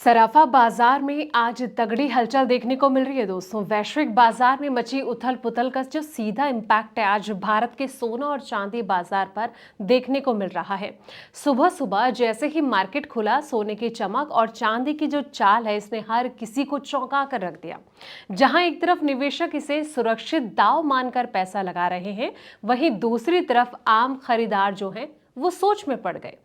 सराफा बाजार में आज तगड़ी हलचल देखने को मिल रही है दोस्तों। वैश्विक बाजार में मची उथल पुथल का जो सीधा इम्पैक्ट है आज भारत के सोना और चांदी बाजार पर देखने को मिल रहा है। सुबह सुबह जैसे ही मार्केट खुला, सोने की चमक और चांदी की जो चाल है इसने हर किसी को चौंका कर रख दिया। जहां एक तरफ निवेशक इसे सुरक्षित दांव मानकर पैसा लगा रहे हैं, वहीं दूसरी तरफ आम खरीदार जो हैं वो सोच में पड़ गए।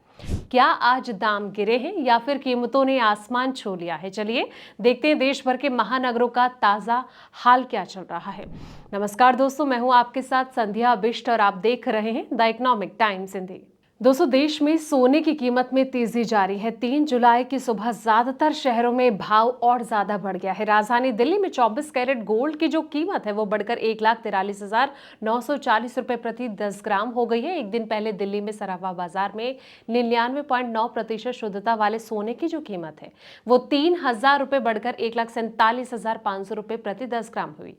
क्या आज दाम गिरे हैं या फिर कीमतों ने आसमान छू लिया है? चलिए देखते हैं देश भर के महानगरों का ताजा हाल क्या चल रहा है। नमस्कार दोस्तों, मैं हूं आपके साथ संध्या बिष्ट और आप देख रहे हैं द इकोनॉमिक टाइम्स हिंदी। दोस्तों, देश में सोने की कीमत में तेजी जारी है। 3 जुलाई की सुबह ज्यादातर शहरों में भाव और ज्यादा बढ़ गया है। राजधानी दिल्ली में 24 कैरेट गोल्ड की जो कीमत है वो बढ़कर 1,43,940 रुपए प्रति 10 ग्राम हो गई है। एक दिन पहले दिल्ली में सराफा बाजार में 99.9% शुद्धता वाले सोने की जो कीमत है वो 3,000 रुपए बढ़कर 1,47,500 रुपए प्रति 10 ग्राम हुई।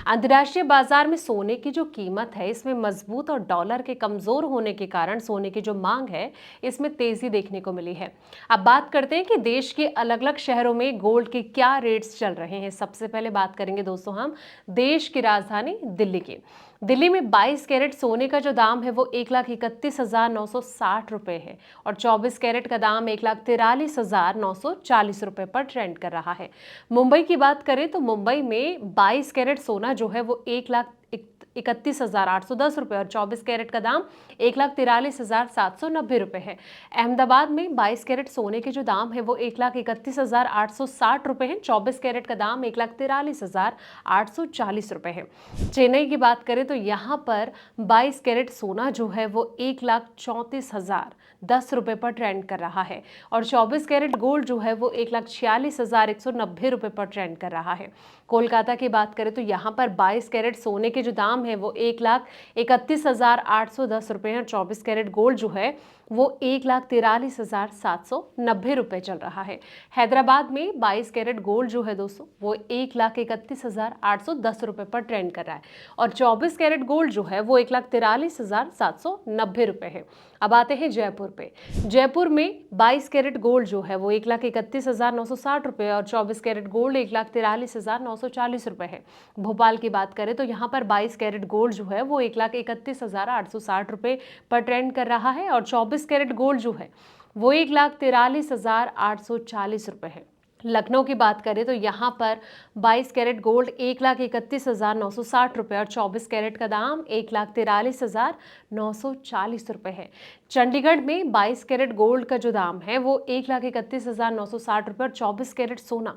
अंतर्राष्ट्रीय बाजार में सोने की जो कीमत है इसमें मजबूत और डॉलर के कमजोर होने के कारण सोने की जो मांग है इसमें तेजी देखने को मिली है। अब बात करते हैं कि देश के अलग अलग शहरों में गोल्ड के क्या रेट्स चल रहे हैं। सबसे पहले बात करेंगे दोस्तों हम देश की राजधानी दिल्ली की। दिल्ली में 22 कैरेट सोने का जो दाम है वो 1,31,960 रुपए है और 24 कैरेट का दाम 1,43,940 रुपए पर ट्रेंड कर रहा है। मुंबई की बात करें तो मुंबई में 22 कैरेट सोना जो है वो 1,31,810 रुपए और 24 कैरेट का दाम 1,43,790 रुपए है। अहमदाबाद में 22 कैरेट सोने के जो दाम है वो 1,31,860 रुपए है। 24 कैरेट का दाम 1,43,840 रुपए है। चेन्नई की बात करें तो यहाँ पर 22 कैरेट सोना जो है वो 1,34,010 रुपए पर ट्रेंड कर रहा है और 24 कैरेट गोल्ड जो है वो 1,46,190 रुपए पर ट्रेंड कर रहा है। कोलकाता की बात करें तो यहाँ पर 22 कैरेट सोने के जो दाम है वो 1,31,810 रुपए है और 24 कैरेट गोल्ड जो है वो 1,43,790 रुपए चल रहा है। हैदराबाद में 22 कैरेट गोल्ड जो है दोस्तों वो 1,31,810 रुपए पर ट्रेंड कर रहा है और 24 कैरेट गोल्ड जो है वो 1,43,790 रुपए है। अब आते हैं जयपुर पे। जयपुर में 22 कैरेट गोल्ड जो है वो 1,31,960 रुपए और 24 कैरेट गोल्ड 1,43,940 रुपए है। भोपाल की बात करें तो यहाँ पर 22 कैरेट गोल्ड जो है वो 1,31,860 रुपए पर ट्रेंड कर रहा है और 24 कैरेट गोल्ड जो है वो 1,43,840 रुपए है। लखनऊ की बात करें तो यहाँ पर 22 कैरेट गोल्ड 1,31,960 रुपए और 24 कैरेट का दाम 1,43,940 रुपए है। चंडीगढ़ में 22 कैरेट गोल्ड का जो दाम है वो 1,31,960 रुपए और 24 कैरेट सोना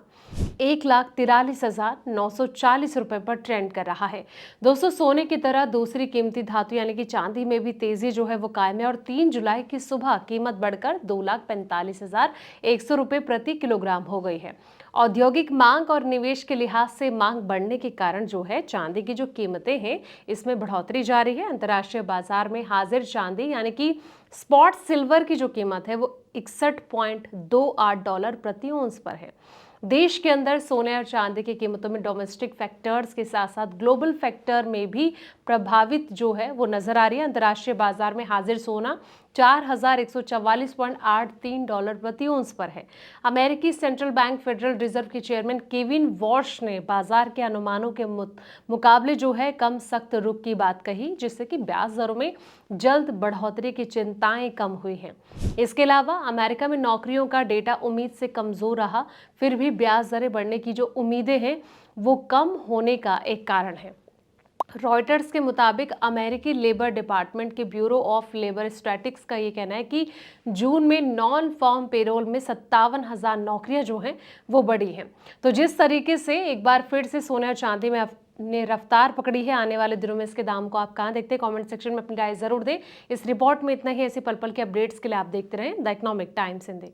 1,43,940 रुपए पर ट्रेंड कर रहा है। दोस्तों, सोने की तरह दूसरी कीमती धातु यानी कि चांदी में भी तेजी जो है वो कायम है और 3 जुलाई की सुबह कीमत बढ़कर 2,45,100 रुपए प्रति किलोग्राम हो गई है। औद्योगिक मांग और निवेश के लिहाज से मांग बढ़ने के कारण जो है चांदी की जो कीमतें हैं इसमें बढ़ोतरी जारी है। अंतर्राष्ट्रीय बाजार में हाजिर चांदी यानी कि स्पॉट सिल्वर की जो कीमत है वो 61.28 डॉलर प्रति औंस पर है। देश के अंदर सोने और चांदी की कीमतों में डोमेस्टिक फैक्टर्स के साथ साथ ग्लोबल फैक्टर में भी प्रभावित जो है वो नजर आ रही है। अंतर्राष्ट्रीय बाजार में हाजिर सोना 4,144.83 डॉलर प्रति औंस पर है। अमेरिकी सेंट्रल बैंक फेडरल रिजर्व के चेयरमैन केविन वॉश ने बाजार के अनुमानों के मुकाबले जो है कम सख्त रुख की बात कही, जिससे कि ब्याज दरों में जल्द बढ़ोतरी की चिंताएं कम हुई हैं। इसके अलावा अमेरिका में नौकरियों का डेटा उम्मीद से कमजोर रहा, फिर भी ब्याज दरें बढ़ने की जो उम्मीदें हैं वो कम होने का एक कारण है। रॉयटर्स के मुताबिक अमेरिकी लेबर डिपार्टमेंट के ब्यूरो ऑफ लेबर स्टैटिस्टिक्स का ये कहना है कि जून में नॉन फॉर्म पेरोल में 57,000 नौकरियां जो हैं वो बढ़ी हैं। तो जिस तरीके से एक बार फिर से सोने और चांदी में ने रफ्तार पकड़ी है, आने वाले दिनों में इसके दाम को आप कहां देखते हैं? कमेंट सेक्शन में अपनी राय जरूर दें। इस रिपोर्ट में इतना ही। ऐसी पल पल के अपडेट्स के लिए आप देखते रहें द इकोनॉमिक टाइम्स हिंदी।